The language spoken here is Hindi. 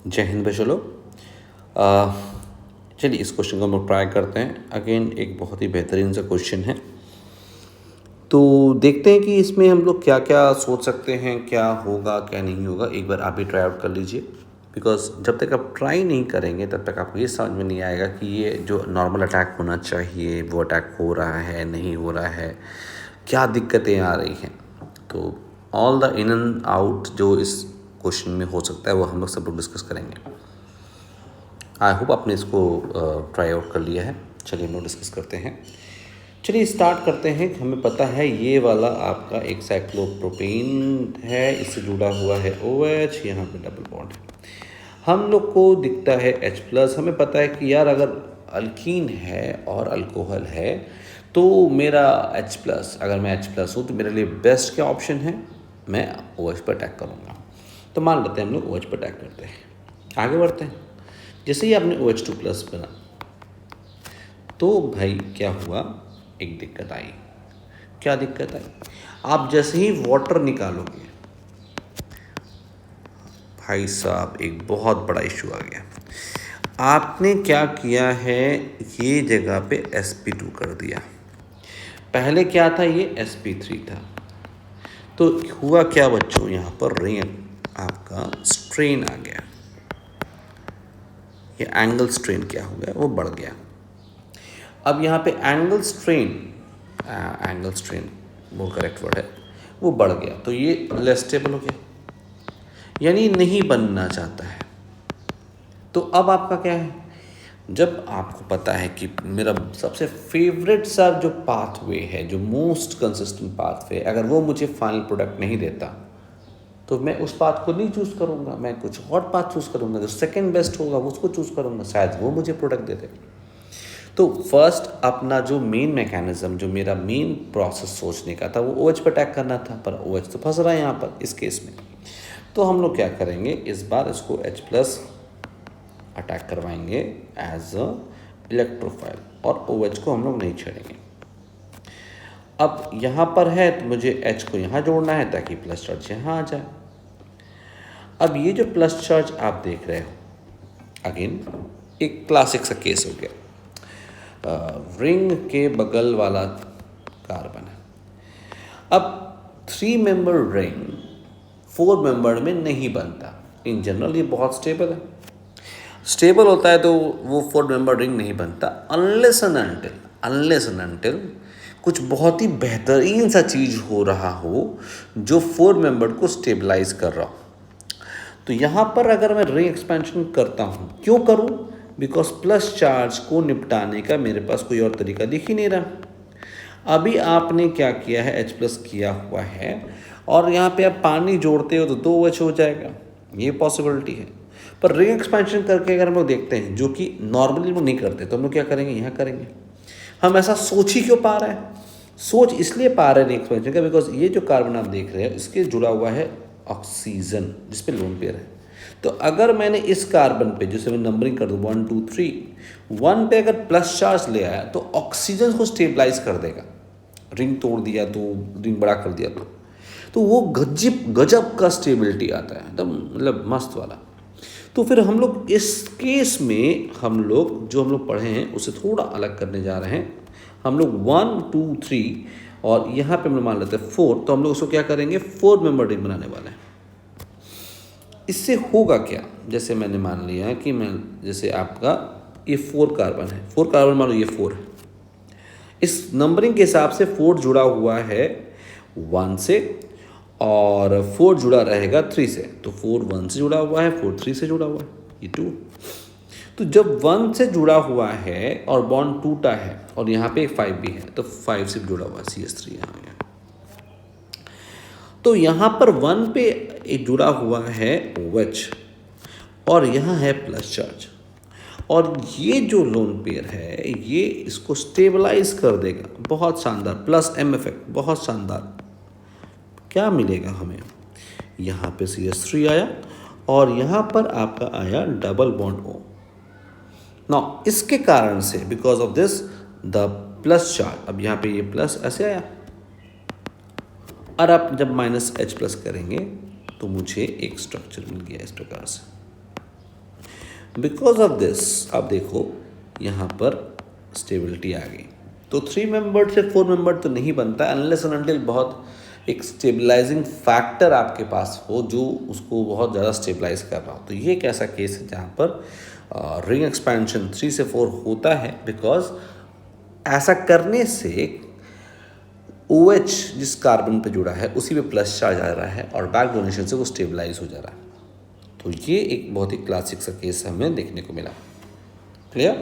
जय हिंद भाई। चलो चलिए इस क्वेश्चन को हम लोग ट्राई करते हैं। अगेन एक बहुत ही बेहतरीन सा क्वेश्चन है, तो देखते हैं कि इसमें हम लोग क्या क्या सोच सकते हैं, क्या होगा क्या नहीं होगा। एक बार आप भी ट्राई आउट कर लीजिए, बिकॉज जब तक आप ट्राई नहीं करेंगे तब तक आपको ये समझ में नहीं आएगा कि ये जो नॉर्मल अटैक होना चाहिए वो अटैक हो रहा है नहीं हो रहा है, क्या दिक्कतें आ रही हैं। तो all the in and out जो इस क्वेश्चन में हो सकता है वो हम लोग सब लोग डिस्कस करेंगे। आई होप आपने इसको ट्राई आउट कर लिया है। चलिए हम लोग डिस्कस करते हैं। चलिए स्टार्ट करते हैं। हमें पता है ये वाला आपका एक साइक्लोप्रोपेन है, इससे जुड़ा हुआ है OH, यहाँ पे डबल बॉन्ड है। हम लोग को दिखता है H+। हमें पता है कि यार अगर अल्कीन है और अल्कोहल है तो मेरा H+, अगर मैं H+ हूँ तो मेरे लिए बेस्ट क्या ऑप्शन है, मैं OH पर अटैक करूँगा। तो मान लेते हैं हम लोग OH पर अटैक करते हैं, आगे बढ़ते हैं। जैसे ही आपने OH2+ बना तो भाई क्या हुआ, एक दिक्कत आई। क्या दिक्कत आई? आप जैसे ही वाटर निकालोगे भाई साहब एक बहुत बड़ा इशू आ गया। आपने क्या किया है, ये जगह पे sp2 कर दिया। पहले क्या था, ये sp3 था। तो हुआ क्या बच्चों, यहाँ पर रिंग आपका स्ट्रेन आ गया। ये एंगल स्ट्रेन क्या हो गया, वो बढ़ गया। अब यहाँ पे एंगल स्ट्रेन वो करेक्ट वर्ड है, वो बढ़ गया। तो ये लेस स्टेबल हो गया, यानी नहीं बनना चाहता है। तो अब आपका क्या है, जब आपको पता है कि मेरा सबसे फेवरेट सा जो पाथवे है, जो मोस्ट कंसिस्टेंट पाथवे, अगर वो मुझे फाइनल प्रोडक्ट नहीं देता तो मैं उस पाथ को नहीं चूज़ करूँगा, मैं कुछ और पाथ चूज़ करूँगा। जो सेकंड बेस्ट होगा उसको चूज़ करूँगा, शायद वो मुझे प्रोडक्ट दे दे। तो फर्स्ट अपना जो मेन मैकेनिज्म, जो मेरा मेन प्रोसेस सोचने का था, वो OH पर अटैक करना था, पर OH तो फंस रहा है यहाँ पर इस केस में। तो हम लोग क्या करेंगे, इस बार इसको H+ अटैक करवाएंगे एज अ इलेक्ट्रोफाइल, और OH को हम लोग नहीं छेड़ेंगे। अब यहाँ पर है तो मुझे H को यहाँ जोड़ना है ताकि प्लस चार्ज यहाँ आ जाए। अब ये जो प्लस चार्ज आप देख रहे हो, अगेन एक क्लासिक सा केस हो गया। रिंग के बगल वाला कार्बन है। अब 3 मेंबर रिंग 4 मेंबर में नहीं बनता। इन जनरल ये बहुत स्टेबल है। स्टेबल होता है तो वो 4 मेंबर रिंग नहीं बनता अनलेस एंड अनटिल कुछ बहुत ही बेहतरीन सा चीज़ हो रहा हो जो 4 मेंबर को स्टेबलाइज कर रहा हो। तो यहाँ पर अगर मैं रिंग एक्सपेंशन करता हूँ, क्यों करूँ, बिकॉज प्लस चार्ज को निपटाने का मेरे पास कोई और तरीका दिख ही नहीं रहा। अभी आपने क्या किया है, H+ किया हुआ है, और यहाँ पे आप पानी जोड़ते हो तो 2OH हो जाएगा, ये पॉसिबिलिटी है। पर रिंग एक्सपेंशन करके अगर हम लोग देखते हैं, जो कि नॉर्मली लोग नहीं करते, तो हम लोग क्या करेंगे, यहाँ करेंगे। हम ऐसा सोच ही क्यों पा रहे हैं, सोच इसलिए पा रहे हैं रिंग एक्सपेंशन का, बिकॉज ये जो कार्बन आप देख रहे हो इसके जुड़ा हुआ है ऑक्सीजन, जिस पे लोन पेयर है। तो अगर मैंने इस कार्बन पे, जिसे मैं नंबरिंग कर दूँ 1 2 3, 1 पे अगर प्लस चार्ज ले आया तो ऑक्सीजन को स्टेबलाइज कर देगा। रिंग तोड़ दिया तो, रिंग बड़ा कर दिया तो वो गजब का स्टेबिलिटी आता है, एकदम मतलब मस्त वाला। तो फिर हम लोग इस केस में हम लोग पढ़े हैं उसे थोड़ा अलग करने जा रहे हैं। हम लोग 1 2 3 और यहाँ पे हम मान लेते हैं 4, तो हम लोग उसको क्या करेंगे, 4 मेंबर रिंग बनाने वाले हैं। इससे होगा क्या, जैसे मैंने मान लिया कि मैं, जैसे आपका ये 4 कार्बन है, 4 कार्बन मान लो ये 4 है, इस नंबरिंग के हिसाब से 4 जुड़ा हुआ है 1 से और 4 जुड़ा रहेगा 3 से। तो 4 1 से जुड़ा हुआ है, 4 3 से जुड़ा हुआ है, ये 2। तो जब 1 से जुड़ा हुआ है और बॉन्ड टूटा है और यहाँ पे 5 भी है, तो 5 से जुड़ा हुआ है, CH3 यहाँ गया। तो यहाँ पर 1 पे एक जुड़ा हुआ है OH और यहाँ है प्लस चार्ज, और ये जो लोन पेयर है ये इसको स्टेबलाइज कर देगा। बहुत शानदार, प्लस M इफेक्ट, बहुत शानदार। क्या मिलेगा हमें, यहाँ पे CH3 आया और यहाँ पर आपका आया डबल बॉन्ड O। नाउ इसके कारण से, because of this the plus charge, अब यहाँ पे ये प्लस ऐसे आया, और आप जब -H+ करेंगे तो मुझे एक स्ट्रक्चर मिल गया इस प्रकार से। बिकॉज ऑफ दिस अब देखो यहाँ पर स्टेबिलिटी आ गई। तो 3 मेंबर्ड से 4 मेंबर्ड तो नहीं बनता अनलेस एंड अनटिल बहुत एक स्टेबलाइजिंग फैक्टर आपके पास हो जो उसको बहुत ज़्यादा स्टेबलाइज कर रहा हो। तो ये एक ऐसा केस है जहाँ पर रिंग एक्सपेंशन 3 से 4 होता है, बिकॉज ऐसा करने से OH जिस कार्बन पे जुड़ा है उसी पे प्लस चार्ज आ रहा है और बैक डोनेशन से वो स्टेबलाइज हो जा रहा है। तो ये एक बहुत ही क्लासिक सा केस हमें देखने को मिला। क्लियर?